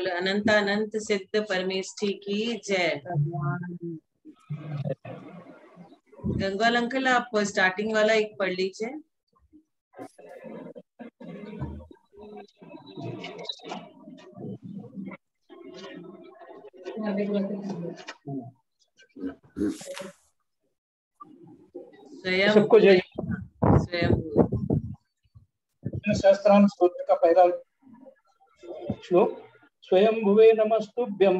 बोलो अनंत अनंत सिद्ध परमेष्ठी की जय। गंगवाल अंकल आप स्टार्टिंग वाला एक पढ़ लीजिए। स्वयं सबको जय। स्वयं सहस्त्राम स्तोत्र का पहला श्लोक। स्वयं भुवे नमस्तुभ्यं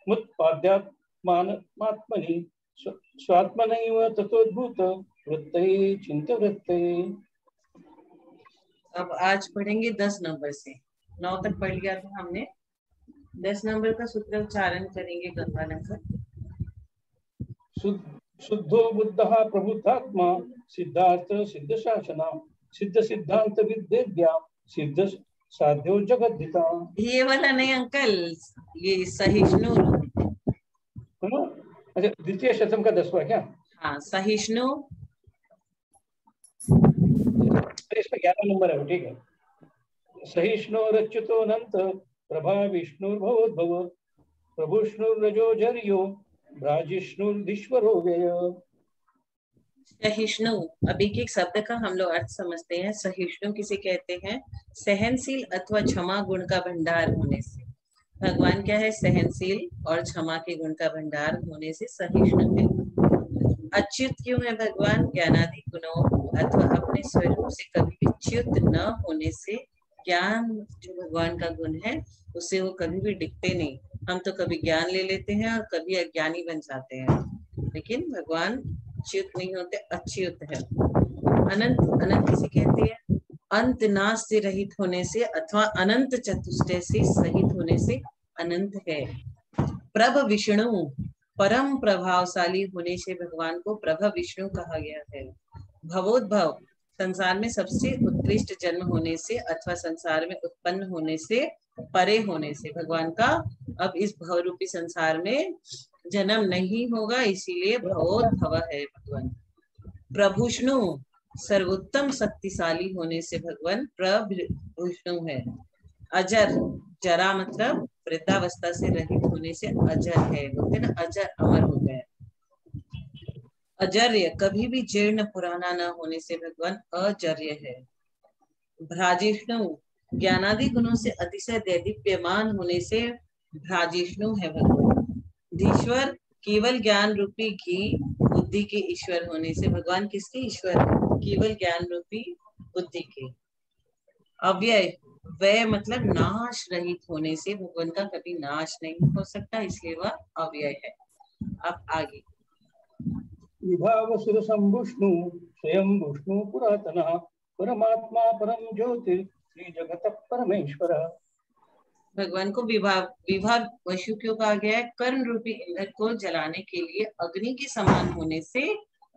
मुत्पाद्यात्मात्मनि स्वात्मनैव ततोद्भूत वृत्तये चिन्तवृत्तये। अब आज पढ़ेंगे 10 नंबर से। 9 तक पढ़ लिया था हमने। 10 नंबर का सूत्र उच्चारण करेंगे गंगवाल अंकल। शुद्धो बुद्धः प्रबुद्धात्मा सिद्धार्थ सिद्ध शासना सिद्ध सिद्धांत विद्या सिद्ध साध्यो जगद्धिता। ये वाला नहीं अंकल, ये सहिष्णु। अच्छा, द्वितीय शतम का 10वां क्या? हाँ, सहिष्णु। इसमें 11 नंबर है, ठीक है। सहिष्णुरच्युतोऽनंत प्रभा विष्णुर्भवोद्भव प्रभुष्णुर्रजोजर्यो भ्राजिष्णुर्धीश्वरो व्यय। सहिष्णु अभी के शब्द का हम लोग अर्थ समझते हैं। सहिष्णु किसे कहते हैं? सहनशील अथवा क्षमा गुण का भंडार होने से। भगवान क्या है? सहनशील और क्षमा के गुण का भंडार होने से सहिष्णु है। अच्युत क्यों है भगवान? ज्ञानादि गुणों अथवा अपने स्वरूप से कभी भी च्युत न होने से। ज्ञान जो भगवान का गुण है उससे वो कभी भी डिगते नहीं। हम तो कभी ज्ञान ले लेते हैं और कभी अज्ञानी बन जाते हैं, लेकिन भगवान च्युत नहीं होते, अच्युत है। अनंत अनंत किसे कहते हैं? अंत नाश से रहित होने से अथवा अनंत चतुष्टय से सहित होने से अनंत है। प्रभ विष्णु परम प्रभावशाली होने से भगवान को प्रभ विष्णु कहा गया है। भवोद्भव संसार में सबसे उत्कृष्ट जन्म होने से अथवा संसार में उत्पन्न होने से परे होने से भगवान का अब इस भव रूपी संसार में जन्म नहीं होगा, इसीलिए भवोद्भव है भगवान। प्रभुष्णु सर्वोत्तम शक्तिशाली होने से भगवान प्रभुष्णु है। अजर जरा मतलब वृद्धावस्था से रहित होने से अजर है। बोलते ना अजर अमर हो गए। अजर्य कभी भी जीर्ण पुराना न होने से भगवान अजर्य है। भ्राजिष्णु ज्ञानादि गुणों से अतिशय दैदीप्यमान होने से भ्राजिष्णु है भगवान। धीश्वर केवल ज्ञान रूपी घी बुद्धि के ईश्वर होने से भगवान किसके ईश्वर है? केवल ज्ञान रूपी बुद्धि के। अव्यय व्यय मतलब नाश रहित होने से भगवान का कभी नाश नहीं हो सकता, इसलिए वह अव्यय है। अब आगे विभाव सुरसंभुष्णु स्वयं विष्णु पुरातनः परमात्मा परम ज्योतिः श्री जगत परमेश्वर। भगवान को विभाग वशु क्यों कहा गया है? कर्म रूपी ईंधन को जलाने के लिए अग्नि के समान होने से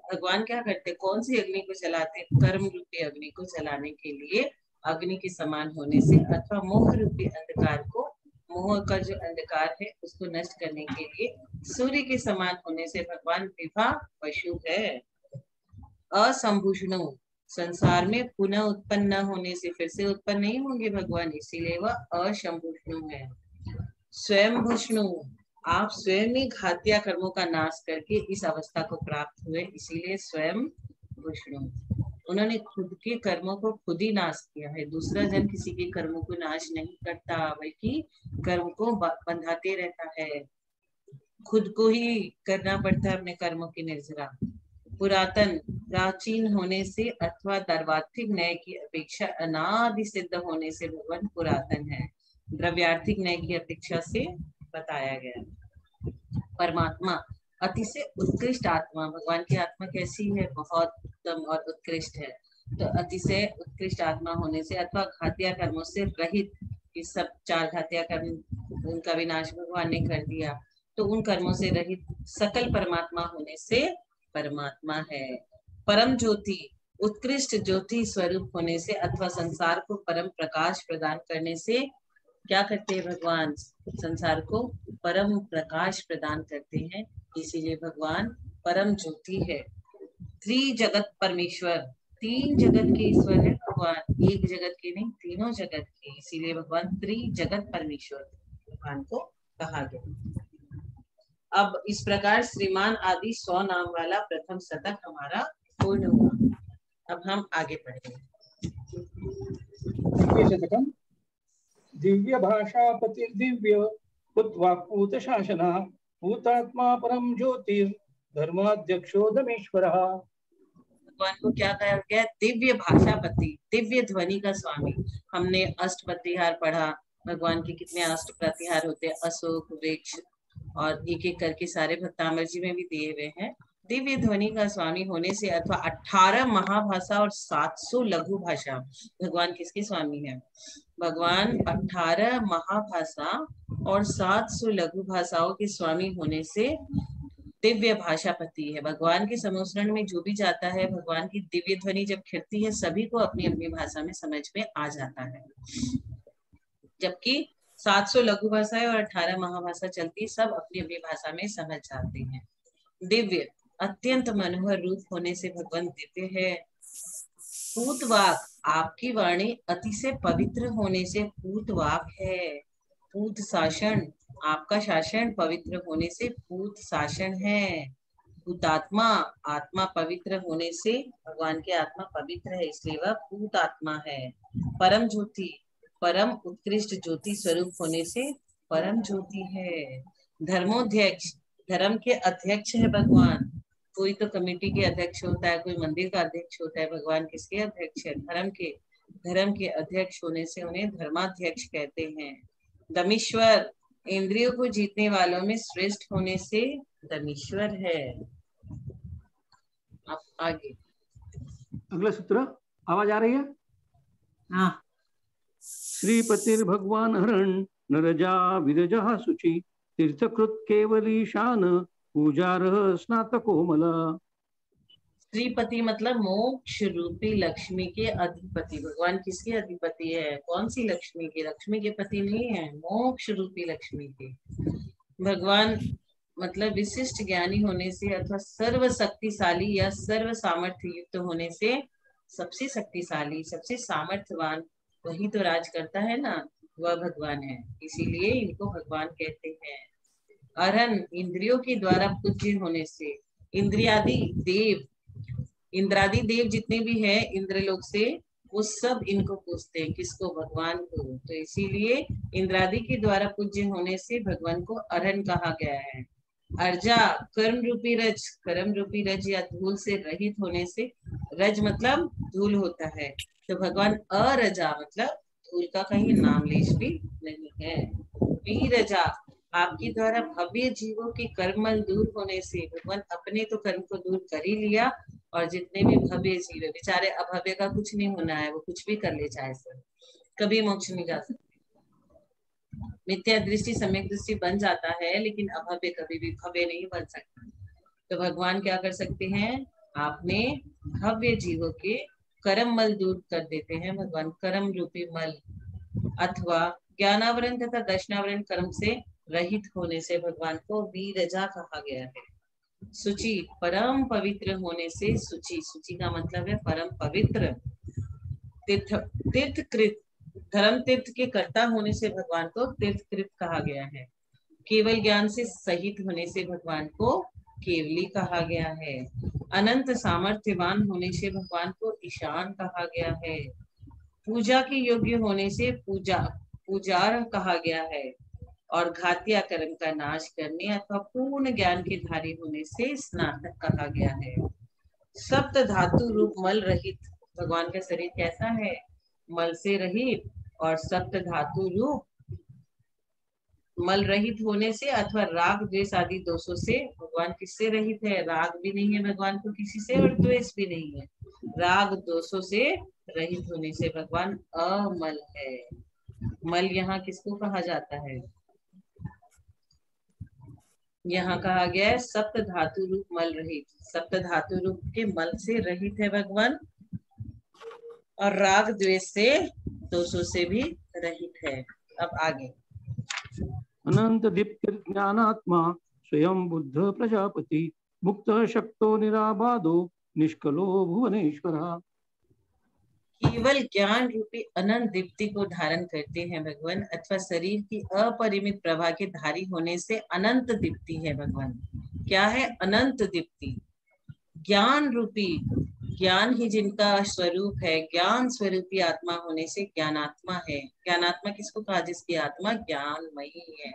भगवान क्या करते? कौन सी अग्नि को जलाते? कर्म रूपी अग्नि को जलाने के लिए अग्नि के समान होने से अथवा मोह रूपी अंधकार को, मोह का जो अंधकार है उसको नष्ट करने के लिए सूर्य के समान होने से भगवान विभा वशु है। असंभुष्णु संसार में पुनः उत्पन्न न होने से फिर से उत्पन्न नहीं होंगे भगवान, इसीलिए वह अशंभुष्णु है। स्वयं भुष्णु आप स्वयं ही घातिया कर्मों का नाश करके इस अवस्था को प्राप्त हुए, इसीलिए स्वयं भुष्णु। उन्होंने खुद के कर्मों को खुद ही नाश किया है। दूसरा जन किसी के कर्मों को नाश नहीं करता, बल्कि कर्म को बंधाते रहता है। खुद को ही करना पड़ता है अपने कर्मों की निर्जरा। पुरातन प्राचीन होने से अथवा द्रव्यार्थिक न्याय की अपेक्षा अनादि सिद्ध होने से भगवान पुरातन है। द्रव्यार्थिक न्याय की अपेक्षा से बताया गया। परमात्मा अतिशय उत्कृष्ट आत्मा। भगवान की आत्मा कैसी है? बहुत उत्तम और उत्कृष्ट है। तो अतिशय उत्कृष्ट आत्मा होने से अथवा घातिया कर्मों से रहित, इस सब 4 घातिया कर्म उनका विनाश भगवान ने कर दिया, तो उन कर्मों से रहित सकल परमात्मा होने से परमात्मा है। परम ज्योति उत्कृष्ट ज्योति स्वरूप होने से अथवा संसार को परम प्रकाश प्रदान करने से क्या करते हैं भगवान? संसार को परम प्रकाश प्रदान करते हैं, इसीलिए भगवान परम ज्योति है। त्रिजगत परमेश्वर 3 जगत के ईश्वर है भगवान, एक जगत के नहीं, तीनों जगत के, इसीलिए भगवान त्रिजगत परमेश्वर। भगवान को कहा गया। अब इस प्रकार श्रीमान आदि 100 नाम वाला प्रथम शतक हमारा पूर्ण हुआ। अब हम आगे पढ़ेंगे। शतकम दिव्य भाषा पतिर्दिव्य पुत्वाक्पूत शासना भूतात्मा परम ज्योतिर धर्माध्यक्षो धमेश्वरः। भगवान को क्या कहा गया? दिव्य भाषापति, दिव्य ध्वनि का स्वामी। हमने अष्ट प्रतिहार पढ़ा। भगवान के कितने अष्ट प्रतिहार होते हैं, अशोक वृक्ष, और एक एक करके सारे भक्तामृत जी में भी दिए हुए हैं। दिव्य ध्वनि का स्वामी होने से अथवा 18 महाभाषा और 700 लघु भाषा, भगवान किसके स्वामी है? भगवान 18 महाभाषा और 700 लघु भाषाओं के स्वामी होने से दिव्य भाषापति है। भगवान के समोसरण में जो भी जाता है, भगवान की दिव्य ध्वनि जब खिड़ती है, सभी को अपनी अपनी भाषा में समझ में आ जाता है। जबकि 700 लघु भाषाएं और 18 महाभाषा चलती, सब अपनी अपनी भाषा में समझ जाते हैं। दिव्य, अत्यंत मनोहर रूप होने से भगवान दिव्य है। पूतवाक, आपकी वाणी अति से पवित्र होने से पूतवाक है। पूत शासन, आपका शासन पवित्र होने से पूत शासन है। पूतात्मा, आत्मा पवित्र होने से भगवान की आत्मा पवित्र है, इसलिए वह पूत आत्मा है। परम ज्योति, परम उत्कृष्ट ज्योति स्वरूप होने से परम ज्योति है। धर्मोध्यक्ष, धर्म के अध्यक्ष है भगवान। कोई तो कमेटी के अध्यक्ष होता है, कोई मंदिर का अध्यक्ष होता है, भगवान किसके अध्यक्ष है? धर्म के अध्यक्ष होने से उन्हें धर्माध्यक्ष कहते हैं। दमीश्वर, इंद्रियों को जीतने वालों में श्रेष्ठ होने से दमीश्वर है। अब आगे अगला सूत्र, आवाज आ रही है? हाँ। श्रीपतिर भगवान हरण नरजा विरजा शुचि तीर्थकृत केवलीशान पूजारः स्नातकोमल। श्रीपति मतलब मोक्ष रूपी लक्ष्मी के अधिपति। भगवान किसके अधिपति है? कौन सी लक्ष्मी के? लक्ष्मी के पति नहीं है, मोक्ष रूपी लक्ष्मी के। भगवान मतलब विशिष्ट ज्ञानी होने से अथवा सर्व शक्तिशाली या सर्व सामर्थ्य युक्त होने से, सबसे शक्तिशाली सबसे सामर्थ्यवान वही तो राज करता है ना, वह भगवान है, इसीलिए इनको भगवान कहते हैं। अरहन, इंद्रियों के द्वारा पूज्य होने से, इंद्रियादि देव, इंद्रादि देव जितने भी हैं इंद्रलोक से, वो सब इनको पूजते हैं। किसको? भगवान को। तो इसीलिए इंद्रादि के द्वारा पूज्य होने से भगवान को अरहन कहा गया है। अर्जा, कर्म रूपी रज, कर्म रूपी रज या धूल से रहित होने से, रज मतलब धूल होता है, तो भगवान अरजा मतलब धूल का कहीं नाम लेश भी नहीं है। वीरजा, आपके द्वारा भव्य जीवों के कर्मल दूर होने से, भगवान अपने तो कर्म को दूर कर ही लिया, और जितने भी भव्य जीव है, बेचारे अभव्य का कुछ नहीं होना है, वो कुछ भी कर ले चाहे सर, कभी मोक्ष नहीं जा सकते। मिथ्या दृष्टि सम्यक दृष्टि बन जाता है, लेकिन अभव्य कभी भी भव्य नहीं बन सकता। तो भगवान क्या कर सकते हैं? आपने भव्य जीवों के कर्म मल दूर कर देते हैं। भगवान कर्म रूपी मल अथवा ज्ञानावरण तथा दर्शनावरण कर्म से रहित होने से भगवान को वीरजा कहा गया है। सुचि, परम पवित्र होने से सुचि, सुचि का मतलब है परम पवित्र। तीर्थकृत, धर्म तीर्थ के कर्ता होने से भगवान को तीर्थकृत कहा गया है। केवल ज्ञान से सहित होने से भगवान को केवली कहा गया है। अनंत सामर्थ्यवान होने से भगवान को ईशान कहा गया है। पूजा के योग्य होने से पूजार कहा गया है। और घातिया कर्म का नाश करने अथवा पूर्ण ज्ञान के धारी होने से स्नातक कहा गया है। सप्त धातु रूप मल रहित, भगवान का शरीर कैसा है? मल से रहित और सप्त धातु रूप मल रहित होने से अथवा राग द्वेष आदि दोषों से भगवान किससे रहित है? राग भी नहीं है भगवान को किसी से, और द्वेष भी नहीं है। राग दोषों से रहित होने से भगवान अमल है। मल यहाँ किसको कहा जाता है? यहाँ कहा गया है सप्त धातु रूप मल रहित, सप्त धातु रूप के मल से रहित है भगवान, और राग द्वेष से दोषों से भी रहित है। अब आगे, अनंत दीप्ति ज्ञानात्मा स्वयं बुद्ध प्रजापति मुक्त शक्तो निराबाधो निष्कलो भुवनेश्वर। केवल ज्ञान रूपी अनंत दीप्ति को धारण करते हैं भगवान, अथवा शरीर की अपरिमित प्रभा के धारी होने से अनंत दीप्ति है भगवान। क्या है अनंत दीप्ति? ज्ञान रूपी, ज्ञान ही जिनका स्वरूप है, ज्ञान स्वरूपी आत्मा होने से ज्ञानात्मा है। ज्ञानात्मा किसको कहा? जिसकी आत्मा ज्ञानमयी है।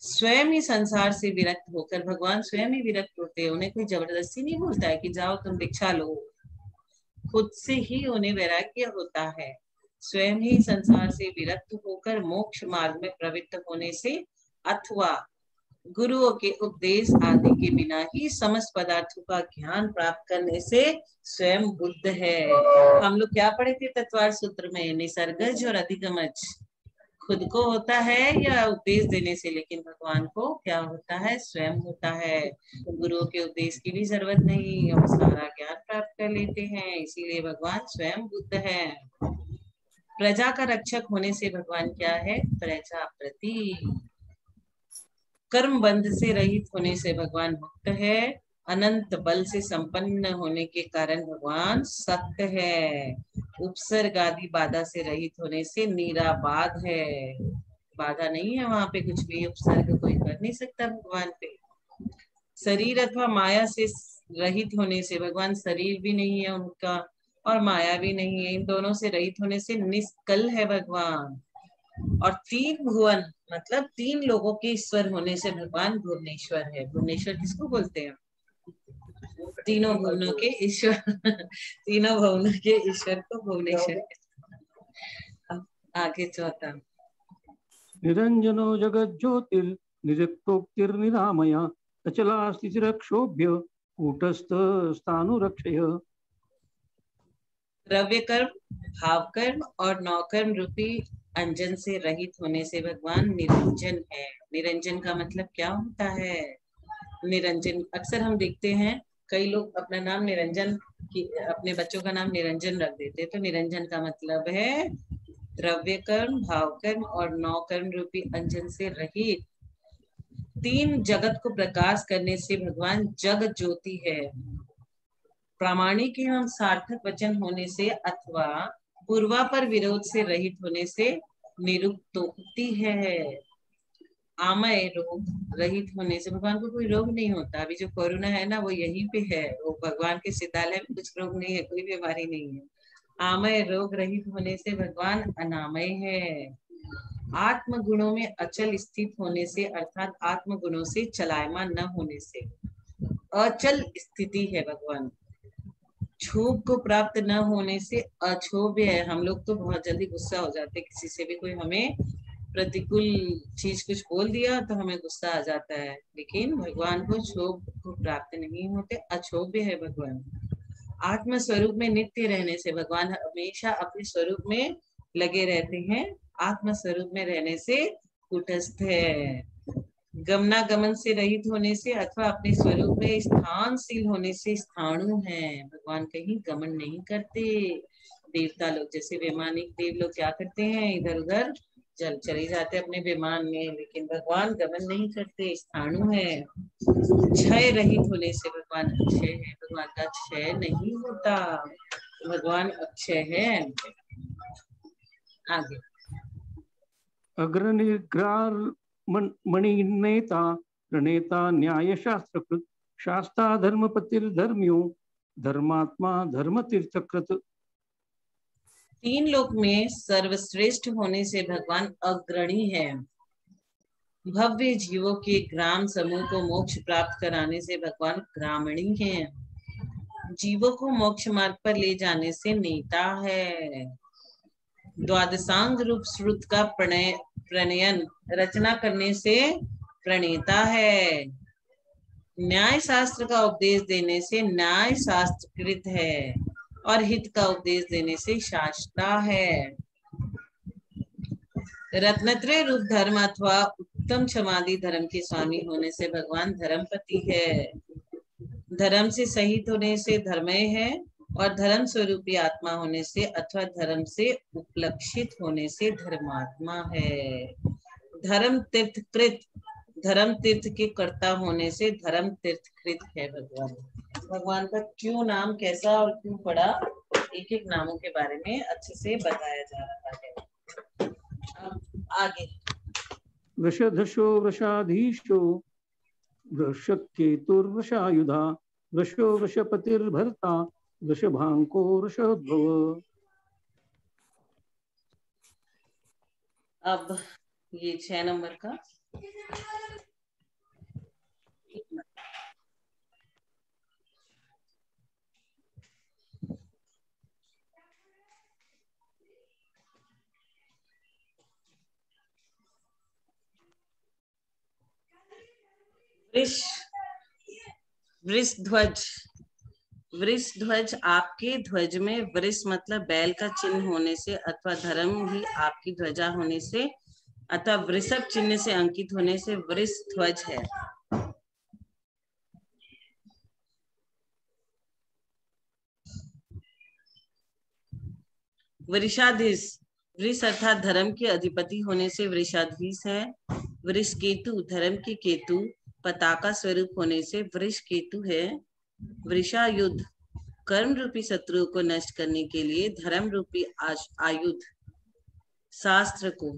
स्वयं ही संसार से विरक्त होकर, भगवान स्वयं ही विरक्त होते हैं, उन्हें कोई जबरदस्ती नहीं बोलता है कि जाओ तुम दीक्षा लो, खुद से ही उन्हें वैराग्य होता है। स्वयं ही संसार से विरक्त होकर मोक्ष मार्ग में प्रवृत्त होने से, अथवा गुरुओं के उपदेश आदि के बिना ही समस्त पदार्थों का ज्ञान प्राप्त करने से स्वयं बुद्ध है। हम लोग क्या पढ़े थे तत्वार सूत्र में? निसर्गज और अधिगमज खुद को होता है या उपदेश देने से, लेकिन भगवान को क्या होता है? स्वयं होता है। गुरुओं के उपदेश की भी जरूरत नहीं, हम सारा ज्ञान प्राप्त कर लेते हैं, इसीलिए भगवान स्वयं बुद्ध है। प्रजा का रक्षक होने से भगवान क्या है? प्रजापति। कर्म बंध से रहित होने से भगवान मुक्त है। अनंत बल से संपन्न होने के कारण भगवान सत्य है। उपसर्ग आदि बाधा से रहित होने से निराबाध है। बाधा नहीं है वहां पे, कुछ भी उपसर्ग कोई कर नहीं सकता भगवान पे। शरीर अथवा माया से रहित होने से, भगवान शरीर भी नहीं है उनका और माया भी नहीं है, इन दोनों से रहित होने से निष्कल है भगवान। और तीन भुवन मतलब तीन लोगों के ईश्वर होने से भगवान भुवनेश्वर है। भुवनेश्वर किसको बोलते हैं? तीनों भुवनों के ईश्वर तीनों भुवनों के ईश्वर को भुवनेश्वर। आगे चौथा, निरंजनो जगत ज्योतिर निरुक्तोक्तिर निरामया अचला स्थितिरक्षोभ्य कूटस्थ स्थानुरक्षय। द्रव्य कर्म, भाव कर्म और नौकर्म रूपी अंजन से रहित होने से भगवान निरंजन है। निरंजन का मतलब क्या होता है? निरंजन अक्सर हम देखते हैं कई लोग अपना नाम निरंजन की, अपने बच्चों का नाम निरंजन रख देते हैं। तो निरंजन का मतलब है द्रव्य कर्म, भाव कर्म और नौकर्म रूपी अंजन से रहित तीन जगत को प्रकाश करने से भगवान जग ज्योति है। प्रामाणिक एवं सार्थक वचन होने से अथवा पूर्वापर विरोध से रहित होने से निरुक्तोक्ति है। आमय रोग रहित होने से, भगवान को कोई रोग नहीं होता। अभी जो कोरोना है ना, वो यहीं पे है, वो भगवान के सिताले में कुछ रोग नहीं है, कोई बीमारी नहीं है। आमय रोग रहित होने से भगवान अनामय है। आत्म गुणों में अचल स्थित होने से, अर्थात आत्म गुणों से चलायमान न होने से अचल स्थिति है भगवान। क्षोभ को प्राप्त न होने से अक्षोभ्य है। हम लोग तो बहुत जल्दी गुस्सा हो जाते, किसी से भी कोई हमें प्रतिकूल चीज कुछ बोल दिया तो हमें गुस्सा आ जाता है, लेकिन भगवान को क्षोभ को प्राप्त नहीं होते, अक्षोभ्य है भगवान। आत्म स्वरूप में नित्य रहने से, भगवान हमेशा अपने स्वरूप में लगे रहते हैं। आत्म स्वरूप में रहने से कूटस्थ है। गमनागमन से रहित होने से अथवा अपने स्वरूप में स्थानशील होने से स्थाणु है। भगवान कहीं गमन नहीं करते। देवता लोग जैसे वैमानिक देव लोग क्या करते हैं? इधर उधर चले जाते अपने विमान में, लेकिन भगवान गमन नहीं करते, स्थाणु है। क्षय रहित होने से भगवान अक्षय है। भगवान का क्षय नहीं होता, भगवान अक्षय है। आगे, अग्रनिर्ग्रार मणिनेता प्रणेता न्याय शास्त्रकृत शास्ता धर्मपतिर्धर्म्यो धर्मात्मा धर्मतीर्थकृत। तीन लोक में सर्वश्रेष्ठ होने से भगवान अग्रणी है। भव्य जीवों के ग्राम समूह को मोक्ष प्राप्त कराने से भगवान ग्रामणी है। जीवों को मोक्ष मार्ग पर ले जाने से नेता है। द्वादशांग रूप श्रुत का प्रणयन रचना करने से प्रणेता है। न्याय शास्त्र का उपदेश देने से न्याय शास्त्रकृत है और हित का उपदेश देने से शास्त्रा है। रत्नत्रय रूप धर्म अथवा उत्तम क्षमादि धर्म के स्वामी होने से भगवान धर्मपति है। धर्म से सहित होने से धर्मय है और धर्म स्वरूपी आत्मा होने से अथवा धर्म से उपलक्षित होने से धर्मात्मा है। धर्म तीर्थकृत, धर्म तीर्थ के कर्ता होने से धर्म तीर्थकृत है भगवान। भगवान का क्यों नाम कैसा और क्यों पड़ा, एक एक नामों के बारे में अच्छे से बताया जा रहा है। अब आगे वृषधशो वृषाधीशो वृषकेतुर्वृषायुधा वृषो वृषपतिर्भर्ता वृषभांको वृषोद्भव। अब ये 6 नंबर का वृषध्वज। वृषध्वज आपके ध्वज में वृष मतलब बैल का चिन्ह होने से अथवा धर्म ही आपकी ध्वजा होने से अथवा वृषभ चिन्ह से अंकित होने से वृषध्वज है। वृषाधीश, वृष अर्थात धर्म के अधिपति होने से वृषाधीश है। वृष केतु, धर्म के केतु पताका स्वरूप होने से वृष केतु है। वृषायुध, कर्म रूपी शत्रुओं को नष्ट करने के लिए धर्म रूपी आयुध शास्त्र को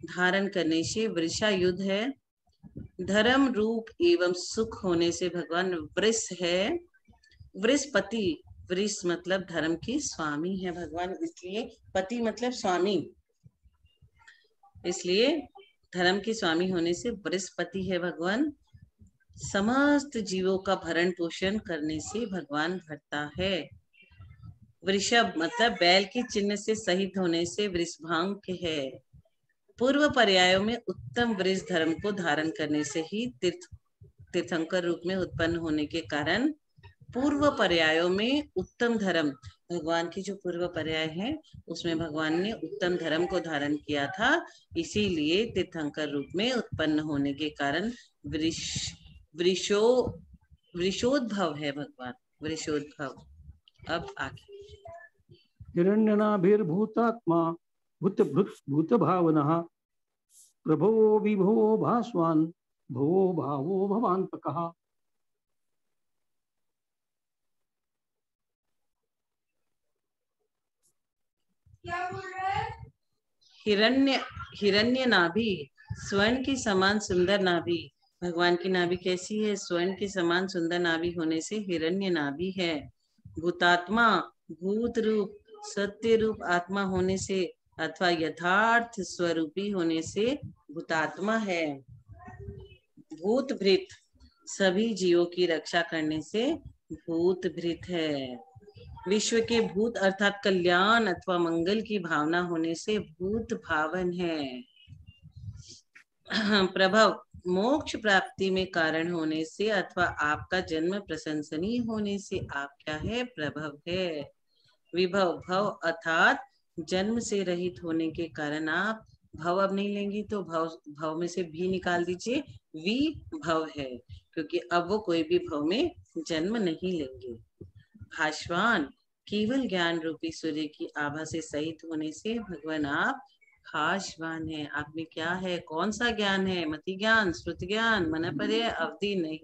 धारण करने से वृषायुध है। धर्म रूप एवं सुख होने से भगवान वृष है। वृषपति, वृष मतलब धर्म के स्वामी है भगवान, इसलिए पति मतलब स्वामी, इसलिए धर्म के स्वामी होने से वृषपति है भगवान। समस्त जीवों का भरण पोषण करने से भगवान भरता है। वृषभ मतलब बैल के चिन्ह से सहित होने से वृषभांक है। पूर्व पर्यायों में उत्तम वृष धर्म को धारण करने से ही तीर्थंकर रूप में उत्पन्न होने के कारण पूर्व पर्यायों में उत्तम धर्म, भगवान की जो पूर्व पर्याय है उसमें भगवान ने उत्तम धर्म को धारण किया था, इसीलिए तीर्थंकर रूप में उत्पन्न होने के कारण वृषोद्भव है भगवान, वृषोद्भव। अब आगे हिरण्यनाभिर्भूतात्मा भूत भावनः प्रभो विभो भास्वान् भवो भावो भवान्तकः। हिरण्य नाभि, स्वर्ण की समान सुंदर नाभि, भगवान की नाभि कैसी है? स्वर्ण के समान सुंदर नाभि होने से हिरण्य नाभि है। भूतात्मा, भूत रूप सत्य रूप आत्मा होने से अथवा यथार्थ स्वरूपी होने से भूतात्मा है। भूत भृत, सभी जीवों की रक्षा करने से भूत भृत है। विश्व के भूत अर्थात कल्याण अथवा मंगल की भावना होने से भूत भावन है। प्रभव, मोक्ष प्राप्ति में कारण होने से अथवा आपका जन्म प्रशंसनीय होने से आप क्या है? प्रभव है। विभव, भव अर्थात जन्म से रहित होने के कारण आप भव अब नहीं लेंगी तो भव में से भी निकाल दीजिए, विभव है, क्योंकि अब वो कोई भी भव में जन्म नहीं लेंगे। भास्वान, केवल ज्ञान रूपी सूर्य की आभा से सहित होने से भगवान आप भास्वान है। आप में क्या है? कौन सा ज्ञान है? मति ज्ञान, श्रुति ज्ञान, मन पर्याय, अवधि नहीं।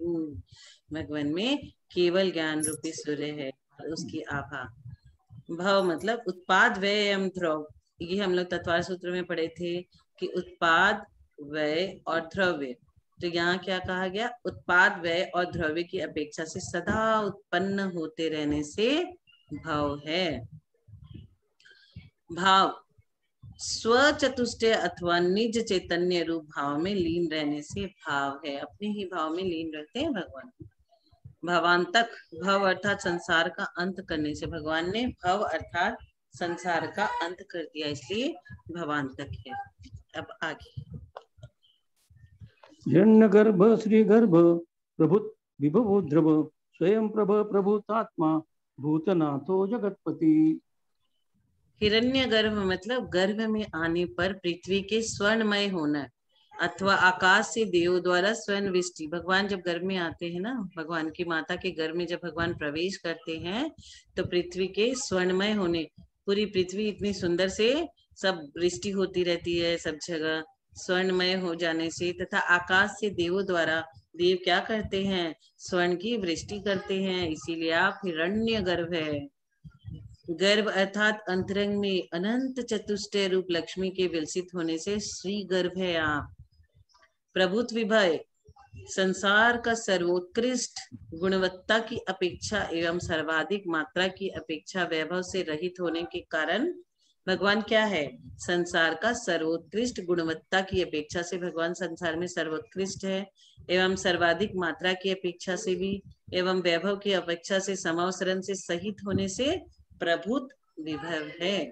भगवान में केवल ज्ञान रूपी सूर्य है और उसकी आभा। भव मतलब उत्पाद व्यय एवं द्रव, ये हम लोग तत्वार सूत्र में पढ़े थे कि उत्पाद व्यय और द्रव्य, तो यहाँ क्या कहा गया? उत्पाद व्यय और द्रव्य की अपेक्षा से सदा उत्पन्न होते रहने से भाव है। भाव, स्व चतुष्टय अथवा निज चैतन्य रूप भाव में लीन रहने से भाव है। अपने ही भाव में लीन रहते हैं भगवान। भवांतक, भव अर्थात संसार का अंत करने से भगवान ने भव अर्थात संसार का अंत कर दिया, इसलिए भवांतक है। अब आगे हिरण्यगर्भ श्रीगर्भ प्रभु विभवो द्रव स्वयं प्रभ प्रभुतात्मा भूतनाथो जगतपति। हिरण्यगर्भ मतलब गर्भ में आने पर पृथ्वी के स्वर्णमय होना अथवा आकाश से देव द्वारा स्वर्ण विष्टि। भगवान जब गर्भ में आते हैं ना, भगवान की माता के गर्भ में जब भगवान प्रवेश करते हैं तो पृथ्वी के स्वर्णमय होने, पूरी पृथ्वी इतनी सुंदर से सब वृष्टि होती रहती है, सब जगह स्वर्णमय हो जाने से, तथा आकाश से देवों द्वारा, देव क्या करते हैं? स्वर्ण की वृष्टि करते हैं, इसीलिए आप हिरण्य गर्भ है। गर्भ अर्थात अंतरंग में अनंत चतुष्टय रूप लक्ष्मी के विलसित होने से श्री गर्भ है आप। प्रभुत्व विभय संसार का सर्वोत्कृष्ट गुणवत्ता की अपेक्षा एवं सर्वाधिक मात्रा की अपेक्षा वैभव से रहित होने के कारण भगवान क्या है? संसार का सर्वोत्कृष्ट गुणवत्ता की अपेक्षा से भगवान संसार में सर्वोत्कृष्ट है एवं सर्वाधिक मात्रा की अपेक्षा से भी एवं वैभव की अपेक्षा से समावसरण से सहित होने से प्रभुत्व विभव है।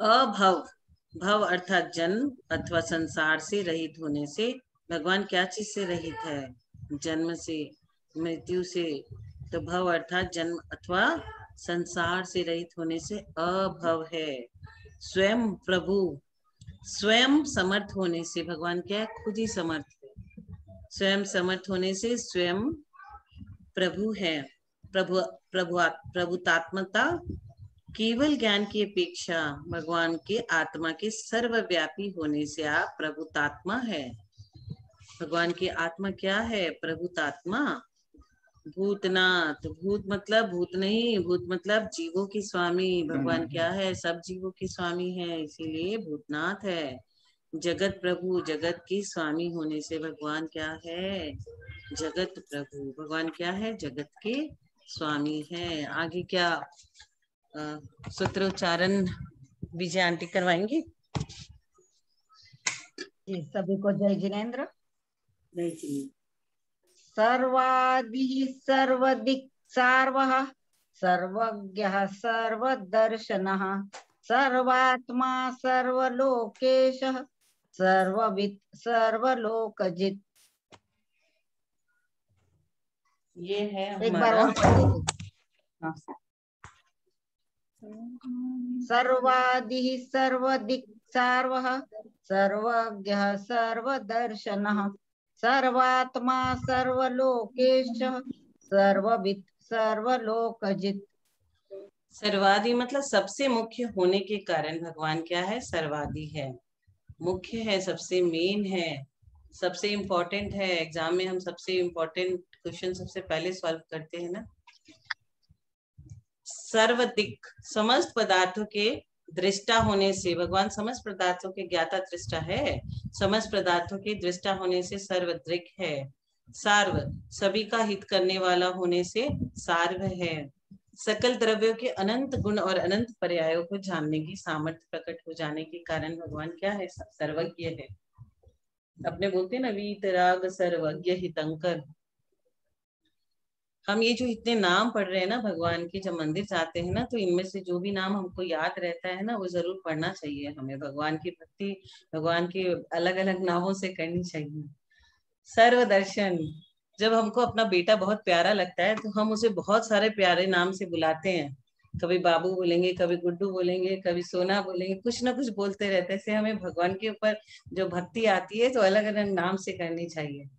अभव भव अर्थात जन्म अथवा संसार से रहित होने से भगवान क्या चीज से रहित है? जन्म से, मृत्यु से। तो भव अर्थात जन्म अथवा संसार से रहित होने से अभव है। स्वयं प्रभु, स्वयं समर्थ होने से भगवान क्या है? खुद ही समर्थ है। स्वयं समर्थ होने से स्वयं प्रभु है। प्रभुतात्मता केवल ज्ञान की अपेक्षा भगवान के आत्मा के सर्वव्यापी होने से आप प्रभुतात्मा है। भगवान की आत्मा क्या है? प्रभुतात्मा। भूतनाथ, भूत मतलब भूत नहीं, भूत मतलब जीवों की स्वामी। भगवान क्या है? सब जीवों की स्वामी है, इसीलिए भूतनाथ है। जगत प्रभु, जगत की स्वामी होने से भगवान क्या है? जगत प्रभु। भगवान क्या है? जगत के स्वामी है। आगे क्या सूत्रोच्चारण विजय आंटी करवाएंगी? जी, सभी को जय जिनेन्द्र। नहीं जी। सर्वादि सर्वदिक् सार्वः सर्वज्ञः सर्वदर्शनः सर्वात्मा सर्वलोकेशः सर्ववित् सर्वलोकजित्। ये है एक बार हमारा। और पढ़ लीजिए। हाँ। सर्वादि सर्वदिक् सार्वः सर्वज्ञः सर्वदर्शनः सर्वात्मा सर्वलोकेशः सर्ववित् सर्वलोकजित्। सर्वादि मतलब सबसे मुख्य होने के कारण भगवान क्या है? सर्वादि है, मुख्य है, सबसे मेन है, सबसे इम्पोर्टेंट है। एग्जाम में हम सबसे इम्पोर्टेंट क्वेश्चन सबसे पहले सॉल्व करते हैं ना। सर्वदिक समस्त पदार्थों के दृष्टा होने से भगवान समस्त पदार्थों के ज्ञाता दृष्टा है। समस्त पदार्थों के दृष्टा होने से सर्वदृक है। सार्व सभी का हित करने वाला होने से सार्व है। सकल द्रव्यों के अनंत गुण और अनंत पर्यायों को जानने की सामर्थ्य प्रकट हो जाने के कारण भगवान क्या है? सर्वज्ञ है। अपने बोलते हैं ना, वीतराग सर्वज्ञ हितंकर। हम ये जो इतने नाम पढ़ रहे हैं ना भगवान के, जब मंदिर जाते हैं ना, तो इनमें से जो भी नाम हमको याद रहता है ना, वो जरूर पढ़ना चाहिए हमें। भगवान की भक्ति भगवान के अलग अलग नामों से करनी चाहिए। सर्वदर्शन, जब हमको अपना बेटा बहुत प्यारा लगता है तो हम उसे बहुत सारे प्यारे नाम से बुलाते हैं। कभी बाबू बोलेंगे, कभी गुड्डू बोलेंगे, कभी सोना बोलेंगे, कुछ ना कुछ बोलते रहते हैं। हमें भगवान के ऊपर जो भक्ति आती है तो अलग अलग नाम से करनी चाहिए।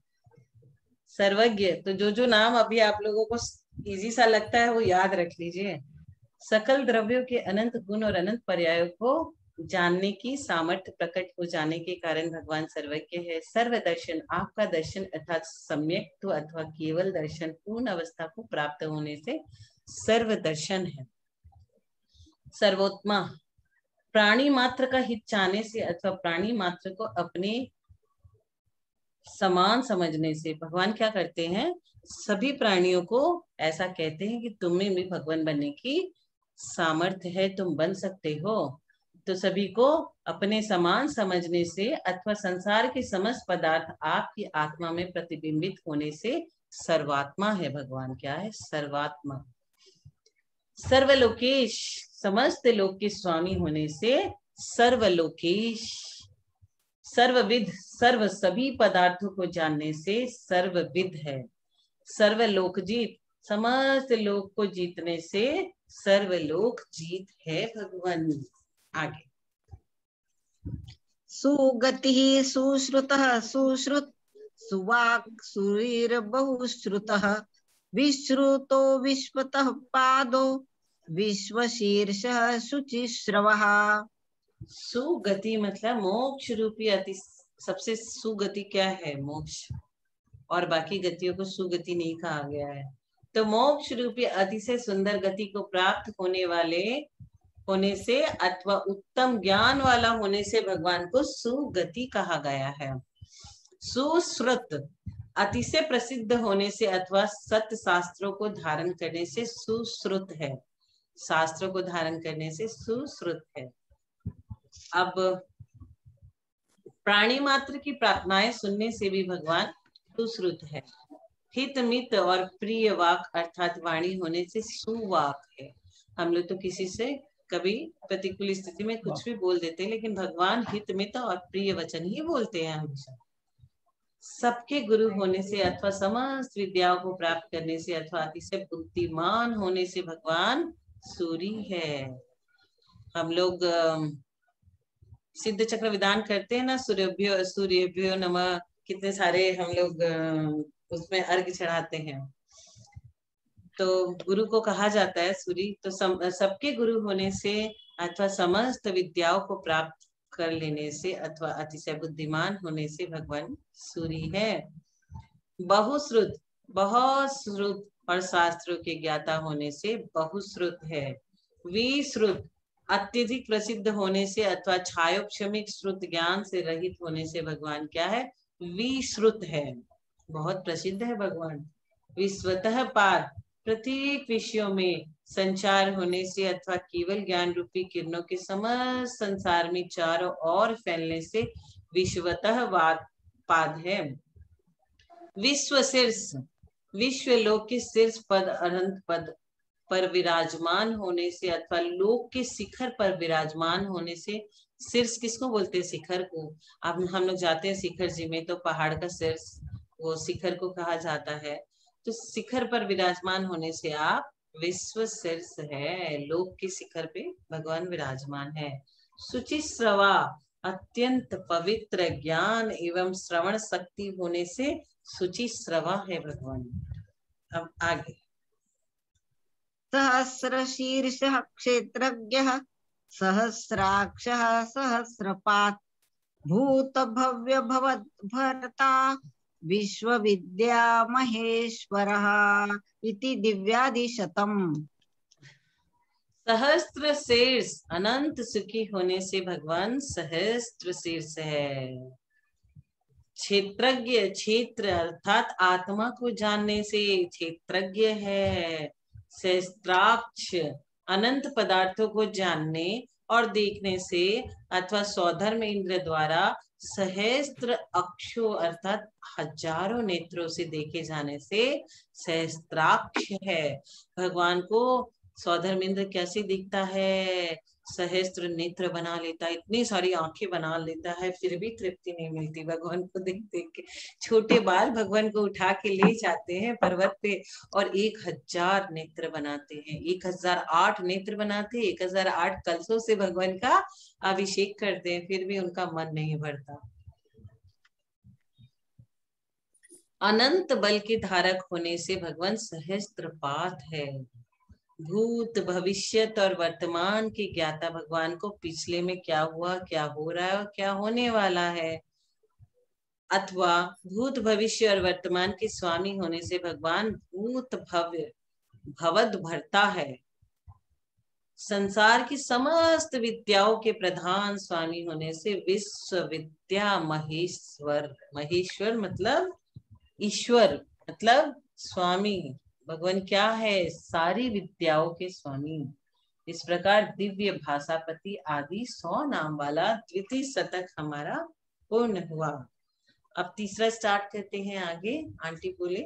सर्वज्ञ, तो जो जो नाम अभी आप लोगों को इजी सा लगता है वो याद रख लीजिए। सकल द्रव्यों के अनंत गुण और अनंत पर्यायों को जानने की सामर्थ्य प्रकट हो जाने के कारण भगवान सर्वज्ञ है। सर्वदर्शन, आपका दर्शन अर्थात सम्यक अथवा केवल दर्शन पूर्ण अवस्था को प्राप्त होने से सर्वदर्शन है। सर्वोत्तमा, प्राणी मात्र का हित चाहने से अथवा प्राणी मात्र को अपने समान समझने से भगवान क्या करते हैं? सभी प्राणियों को ऐसा कहते हैं कि तुम्हें भी भगवान बनने की सामर्थ्य है, तुम बन सकते हो। तो सभी को अपने समान समझने से अथवा संसार के समस्त पदार्थ आपकी आत्मा में प्रतिबिंबित होने से सर्वात्मा है। भगवान क्या है? सर्वात्मा। सर्वलोकेश, समस्त लोक के स्वामी होने से सर्वलोकेश। सर्वविद, सर्व सभी पदार्थों को जानने से सर्वविद है। सर्वलोकजीत, समस्त लोक को जीतने से सर्वलोक जीत है भगवान। आगे सुगति सुश्रुतः सुश्रुत सुवाक् सुरीर बहुश्रुतः विश्रुतो विश्वतः पादो विश्वशीर्षः शुचिश्रवः। सुगति मतलब मोक्ष रूपी अति, सबसे सुगति क्या है? मोक्ष। और बाकी गतियों को सुगति नहीं कहा गया है। तो मोक्ष रूपी अतिशय सुंदर गति को प्राप्त होने से अथवा उत्तम ज्ञान वाला होने से भगवान को सुगति कहा गया है। सुश्रुत अतिशय प्रसिद्ध होने से अथवा सत्य शास्त्रों को धारण करने से सुश्रुत है। शास्त्रों को धारण करने से सुश्रुत है। अब प्राणी मात्र की प्रार्थनाएं सुनने से भी भगवान सुश्रुत है। हित मित और प्रिय वाक अर्थात वाणी होने से सुवाक है। हम लोग तो किसी से कभी प्रतिकूल स्थिति में कुछ भी बोल देते हैं, लेकिन भगवान हित मित और प्रिय वचन ही बोलते हैं हमेशा। सबके गुरु होने से अथवा समस्त विद्याओं को प्राप्त करने से अथवा अतिशय बुद्धिमान होने से भगवान सूरी है। हम लोग सिद्ध चक्र विधान करते हैं ना, सूर्यभ्यो नमः, कितने सारे हम लोग उसमें अर्घ्य चढ़ाते हैं। तो गुरु को कहा जाता है सूरी। तो सबके गुरु होने से अथवा समस्त विद्याओं को प्राप्त कर लेने से अथवा अतिशय बुद्धिमान होने से भगवान सूरी है। बहुश्रुत बहुत श्रुत और शास्त्रों के ज्ञाता होने से बहुश्रुत है। विश्रुत अत्यधिक प्रसिद्ध होने से अथवा छायोक्षमिक श्रुत ज्ञान से रहित होने से भगवान क्या है? विश्रुत है, बहुत प्रसिद्ध है भगवान। विश्वतः पार प्रत्येक विषयों में संचार होने से अथवा केवल ज्ञान रूपी किरणों के समस्त संसार में चारों ओर फैलने से विश्वतः पाद है। विश्व शीर्ष विश्व लोक के शीर्ष पद अनंत पद पर विराजमान होने से अथवा लोक के शिखर पर विराजमान होने से। शीर्ष किसको बोलते हैं? शिखर को। अब हम लोग जाते हैं शिखर जी में तो पहाड़ का शीर्ष वो शिखर को कहा जाता है। तो शिखर पर विराजमान होने से आप विश्व शीर्ष है, लोक के शिखर पे भगवान विराजमान है। शुचिश्रवा अत्यंत पवित्र ज्ञान एवं श्रवण शक्ति होने से शुचिश्रवा है भगवान। अब आगे सहस्रशीर्षः क्षेत्रज्ञः सहस्राक्षः सहस्रपात् भूतभव्य भवद्भर्ता विश्वविद्या महेश्वरः इति दिव्यादिशतम्। सहस्त्र शीर्ष अनंत सुखी होने से भगवान सहस्त्र शीर्ष है। क्षेत्रज्ञ क्षेत्र अर्थात आत्मा को जानने से क्षेत्रज्ञ है। सहस्त्राक्ष अनंत पदार्थों को जानने और देखने से अथवा स्वधर्म इंद्र द्वारा सहस्त्र अक्षों अर्थात हजारों नेत्रों से देखे जाने से सहस्त्राक्ष है। भगवान को स्वधर्म इंद्र कैसे दिखता है? सहस्त्र नेत्र बना लेता है, इतनी सारी आंखें बना लेता है, फिर भी तृप्ति नहीं मिलती भगवान को देख देख के। छोटे बाल भगवान को उठा के ले जाते हैं पर्वत पे और 1000 नेत्र बनाते हैं, 1008 नेत्र बनाते हैं, 1008 कलशों से भगवान का अभिषेक करते हैं, फिर भी उनका मन नहीं भरता। अनंत बल के धारक होने से भगवान सहस्त्रपात है। भूत भविष्यत और वर्तमान के ज्ञाता भगवान को पिछले में क्या हुआ, क्या हो रहा है और क्या होने वाला है, अथवा भूत भविष्य और वर्तमान के स्वामी होने से भगवान भूत भव्य भवद भरता है। संसार की समस्त विद्याओं के प्रधान स्वामी होने से विश्व विद्या महेश्वर। महेश्वर मतलब ईश्वर, मतलब स्वामी। भगवान क्या है? सारी विद्याओं के स्वामी। इस प्रकार दिव्य भाषापति आदि 100 नाम वाला द्वितीय शतक हमारा पूर्ण हुआ। अब तीसरा स्टार्ट करते हैं आगे। आंटी बोले।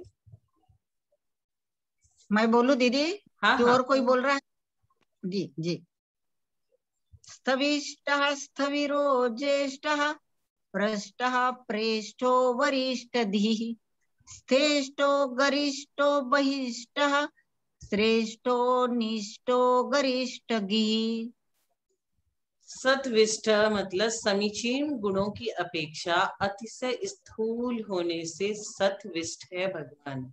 मैं बोलूं दीदी? हाँ, कि हाँ। और कोई बोल रहा है? जी जी। स्थविष्टः स्थविरो ज्येष्ठः पृष्ठः प्रेष्ठो वरिष्ठधीः स्थेष्टो गरिष्ठो बहिष्ठः श्रेष्ठो निष्ठो गरिष्ठगीः। सत्विष्ट मतलब समीचीन गुणों की अपेक्षा अतिशय स्थूल होने से सत्विष्ट है भगवान।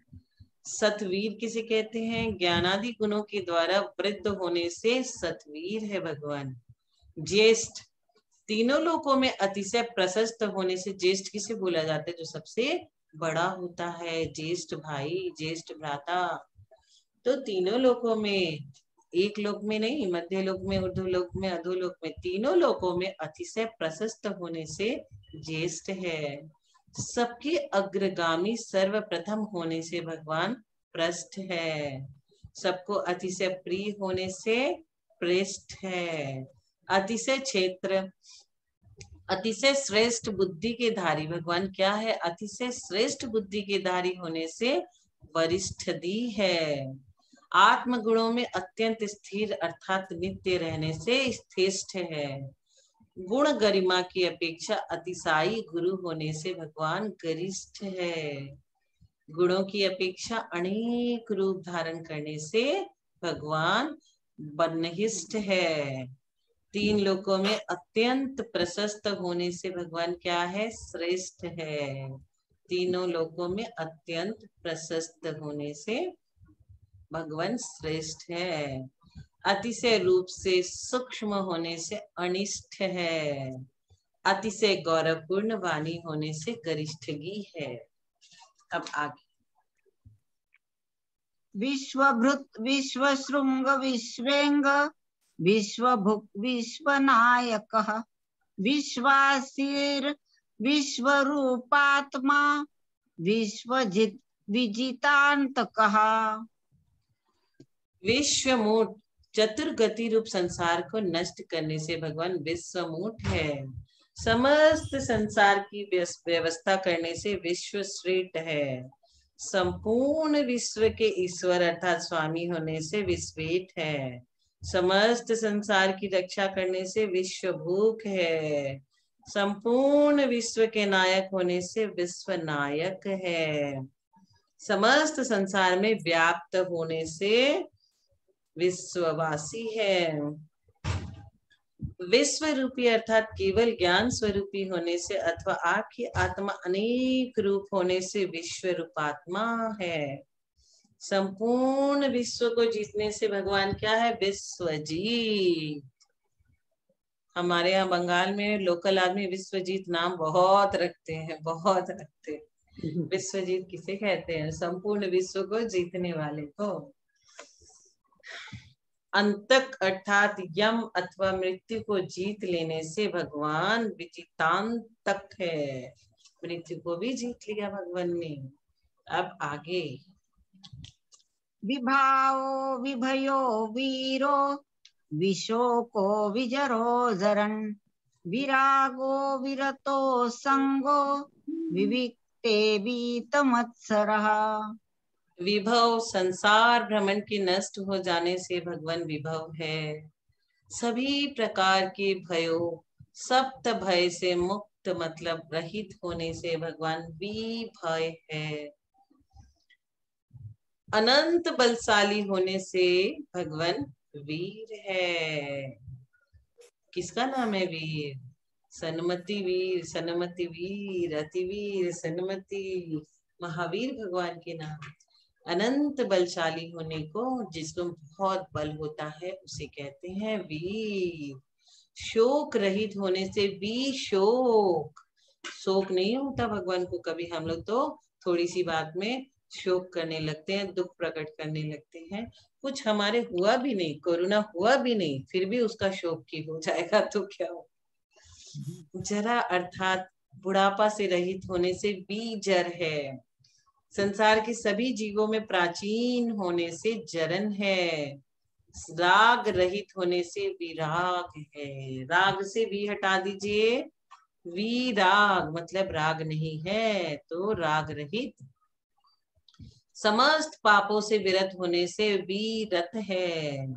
सतवीर किसे कहते हैं? ज्ञानादि गुणों के द्वारा वृद्ध होने से सतवीर है भगवान। ज्येष्ठ तीनों लोकों में अतिशय प्रशस्त होने से ज्येष्ठ किसे बोला जाता है? जो सबसे बड़ा होता है, ज्येष्ठ भाई, ज्येष्ठ भ्राता। तो तीनों लोकों में, एक लोक में नहीं, मध्य लोक में, ऊर्ध्व लोक में, अधोलोक में, तीनों लोकों में अतिशय प्रशस्त होने से ज्येष्ठ है। सबके अग्रगामी सर्वप्रथम होने से भगवान पृष्ठ है। सबको अतिशय प्रिय होने से पृष्ठ है। अतिशय क्षेत्र, अतिशय श्रेष्ठ बुद्धि के धारी भगवान क्या है? अतिशय श्रेष्ठ बुद्धि के धारी होने से वरिष्ठ दी है। आत्म गुणों में अत्यंत स्थिर अर्थात नित्य रहने से श्रेष्ठ है। गुण गरिमा की अपेक्षा अतिशायी गुरु होने से भगवान गरिष्ठ है। गुणों की अपेक्षा अनेक रूप धारण करने से भगवान बन्हिष्ठ है। तीन लोकों में अत्यंत प्रशस्त होने से भगवान क्या है? श्रेष्ठ है। तीनों लोकों में अत्यंत प्रशस्त होने से भगवान श्रेष्ठ है। अतिशय रूप से सूक्ष्म होने से अनिष्ठ है। अतिशय गौरवपूर्ण वाणी होने से गरिष्ठगी है। अब आगे, विश्वभृत विश्वशृंग विश्वेंग विश्वभुक् विश्वनायकः विश्वासीर विश्वरूपात्मा विश्वजित विजितांतकः। विश्वमूढ़ चतुर्गति रूप संसार को नष्ट करने से भगवान विश्वमूढ़ है। समस्त संसार की व्यवस्था करने से विश्व श्रेष्ठ है। संपूर्ण विश्व के ईश्वर अर्थात स्वामी होने से विश्वेट है। समस्त संसार की रक्षा करने से विश्व भूख है। संपूर्ण विश्व के नायक होने से विश्व नायक है। समस्त संसार में व्याप्त होने से विश्ववासी है। विश्व रूपी अर्थात केवल ज्ञान स्वरूपी होने से अथवा आपकी आत्मा अनेक रूप होने से विश्व रूपात्मा है। संपूर्ण विश्व को जीतने से भगवान क्या है? विश्वजीत। हमारे यहाँ बंगाल में लोकल आदमी विश्वजीत नाम बहुत रखते हैं, बहुत रखते हैं। विश्वजीत किसे कहते हैं? संपूर्ण विश्व को जीतने वाले को। अंतक अर्थात यम अथवा मृत्यु को जीत लेने से भगवान विजितांतक है। मृत्यु को भी जीत लिया भगवान ने। अब आगे, विभाओ विभयो वीरो विशोको विजरो जरन विरागो विरतो संगो विविक्ते वीतमत्सरः। विभव संसार भ्रमण के नष्ट हो जाने से भगवान विभव है। सभी प्रकार के भयों, सप्त भय से मुक्त मतलब रहित होने से भगवान विभय है। अनंत बलशाली होने से भगवान वीर है। किसका नाम है वीर? सन्मति वीर, सन्मति वीर, अतिवीर, सन्मति, महावीर भगवान के नाम। अनंत बलशाली होने को, जिसको बहुत बल होता है, उसे कहते हैं वीर। शोक रहित होने से भी शोक, शोक नहीं होता भगवान को कभी। हम लोग तो थोड़ी सी बात में शोक करने लगते हैं, दुख प्रकट करने लगते हैं। कुछ हमारे हुआ भी नहीं, कोरोना हुआ भी नहीं, फिर भी उसका शोक की हो जाएगा तो क्या हो। जरा अर्थात बुढ़ापा से रहित होने से बीजर है। संसार के सभी जीवों में प्राचीन होने से जरन है। राग रहित होने से विराग है। राग से भी हटा दीजिए, विराग मतलब राग नहीं है तो राग रहित। समस्त पापों से विरत होने से वीरत है।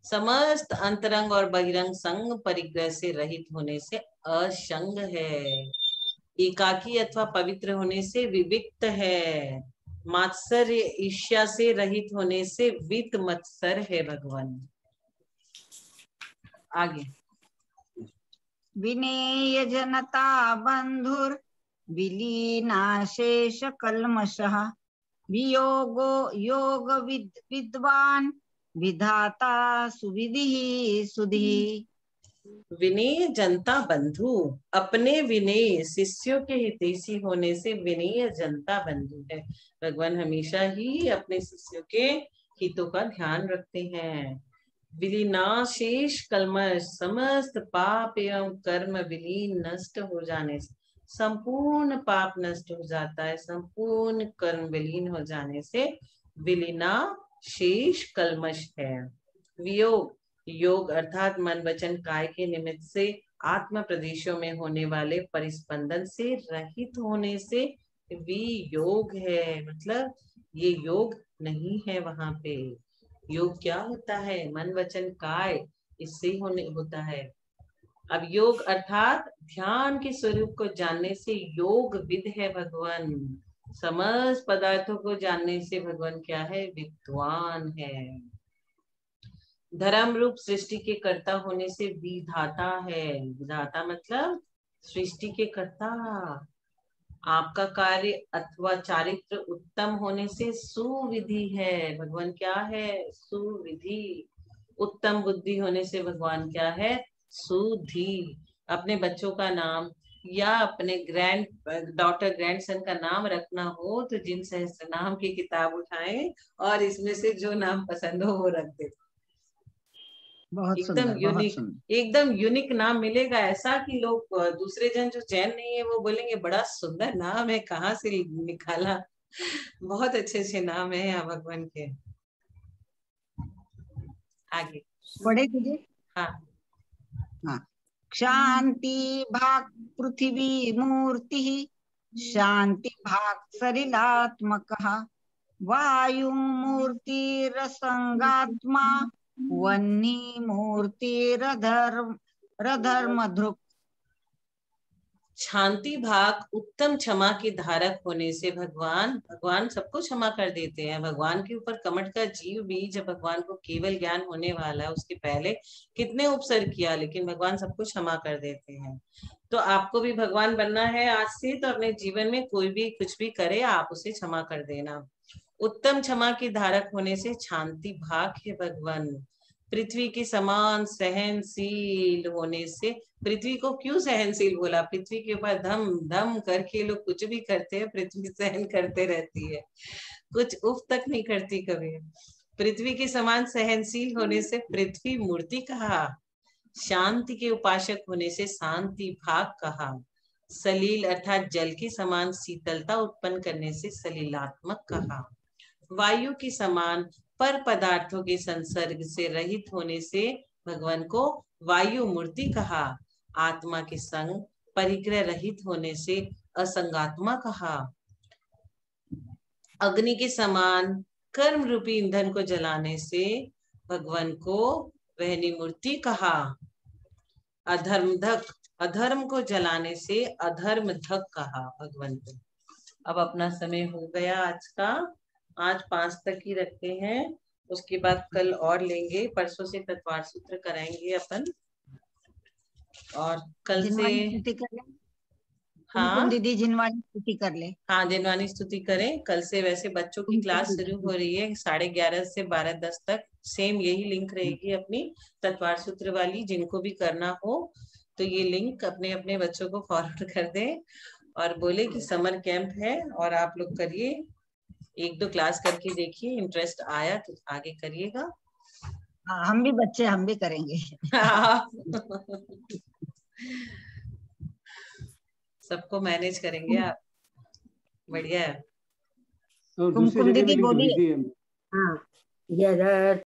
समस्त अंतरंग और बहिरंग संग परिग्रह से रहित होने से असंग है। एकाकी अथवा पवित्र होने से विविक्त है। मात्सर्य ईर्ष्या से रहित होने से वित मत्सर है भगवान। आगे, विनेय जनता बंधुर विलीनाशेष कल्मषः वियोगो योग विद्वान विधाता सुविधि सुधि। विनय जनता बंधु, अपने विनय शिष्यों के हितैषी होने से विनय जनता बंधु है। भगवान हमेशा ही अपने शिष्यों के हितों का ध्यान रखते हैं। विलीनाशेष कल्मष, समस्त पाप एवं कर्म विलीन नष्ट हो जाने से, संपूर्ण पाप नष्ट हो जाता है, संपूर्ण कर्म विलीन हो जाने से विलीना शेष कल्मष है। वियोग, योग अर्थात मन वचन काय के निमित्त से आत्म प्रदेशों में होने वाले परिस्पंदन से रहित होने से वियोग है। मतलब ये योग नहीं है वहां पे। योग क्या होता है? मन वचन काय, इससे होता है। अब योग अर्थात ध्यान के स्वरूप को जानने से योग विद है भगवान। समस्त पदार्थों को जानने से भगवान क्या है? विद्वान है। धर्म रूप सृष्टि के कर्ता होने से विधाता है। विधाता मतलब सृष्टि के कर्ता। आपका कार्य अथवा चारित्र उत्तम होने से सुविधि है। भगवान क्या है? सुविधि। उत्तम बुद्धि होने से भगवान क्या है? सुधि। अपने बच्चों का नाम या अपने ग्रैंड डॉटर ग्रैंडसन का नाम रखना हो तो जिन सहस्त्र नाम की किताब उठाएं और इसमें से जो नाम पसंद हो वो रख दे। बहुत एकदम सुंदर, बहुत यूनिक, सुंदर। एकदम यूनिक नाम मिलेगा ऐसा कि लोग दूसरे जन जो जैन नहीं है वो बोलेंगे बड़ा सुंदर नाम है, कहाँ से निकाला। बहुत अच्छे अच्छे नाम है यहाँ भगवान के। आगे पढ़े तुझे? हाँ। हाँ। शांति भाग पृथ्वी मूर्ति, शांति भाग सलिलात्मकः, वायु मूर्तिरसंगात्मा, वह्नि मूर्तिरधर्मधृक्। शांति भाग उत्तम क्षमा के धारक होने से भगवान सबको क्षमा कर देते हैं। भगवान के ऊपर कमट का जीव भी जब भगवान को केवल ज्ञान होने वाला है उसके पहले कितने उपसर्ग किया, लेकिन भगवान सबको क्षमा कर देते हैं। तो आपको भी भगवान बनना है आज से, तो अपने जीवन में कोई भी कुछ भी करे आप उसे क्षमा कर देना। उत्तम क्षमा के धारक होने से शांति भाग है भगवान। पृथ्वी के समान सहनशील होने से, पृथ्वी को क्यों सहनशील बोला? पृथ्वी के ऊपर धम धम करके लोग कुछ भी करते हैं, पृथ्वी सहन करते रहती है, कुछ उफ तक नहीं करती कभी। पृथ्वी के समान सहनशील होने से पृथ्वी मूर्ति कहा। शांति के उपासक होने से शांति भाग कहा। सलील अर्थात जल के समान शीतलता उत्पन्न करने से सलीलात्मक कहा। वायु के समान पर पदार्थों के संसर्ग से रहित होने से भगवान को वायु मूर्ति कहा। आत्मा के संग परिग्रह रहित होने से असंगात्मा कहा। अग्नि के समान कर्म रूपी ईंधन को जलाने से भगवान को वहनी मूर्ति कहा। अधर्मधक, अधर्म को जलाने से अधर्मधक कहा भगवान को। अब अपना समय हो गया आज का, आज 5 तक ही रखते हैं, उसके बाद कल और लेंगे, परसों से तत्वार सूत्र कराएंगे अपन, और कल से हाँ दीदी जिनवानी स्तुति कर ले। हाँ जिनवानी स्तुति करें। कल से वैसे बच्चों की क्लास शुरू हो रही है 11:30 से 12:10 तक। सेम यही लिंक रहेगी अपनी तत्वार सूत्र वाली। जिनको भी करना हो तो ये लिंक अपने अपने बच्चों को फॉरवर्ड कर दें और बोले कि समर कैंप है और आप लोग करिए, 1-2 क्लास करके देखिए, इंटरेस्ट आया तो आगे करिएगा। हाँ, हम भी बच्चे, हम भी करेंगे। सबको मैनेज करेंगे आप, बढ़िया है। तो दूसरी जगह दीदी भी लिंक बोलिए। भेजिए। हाँ,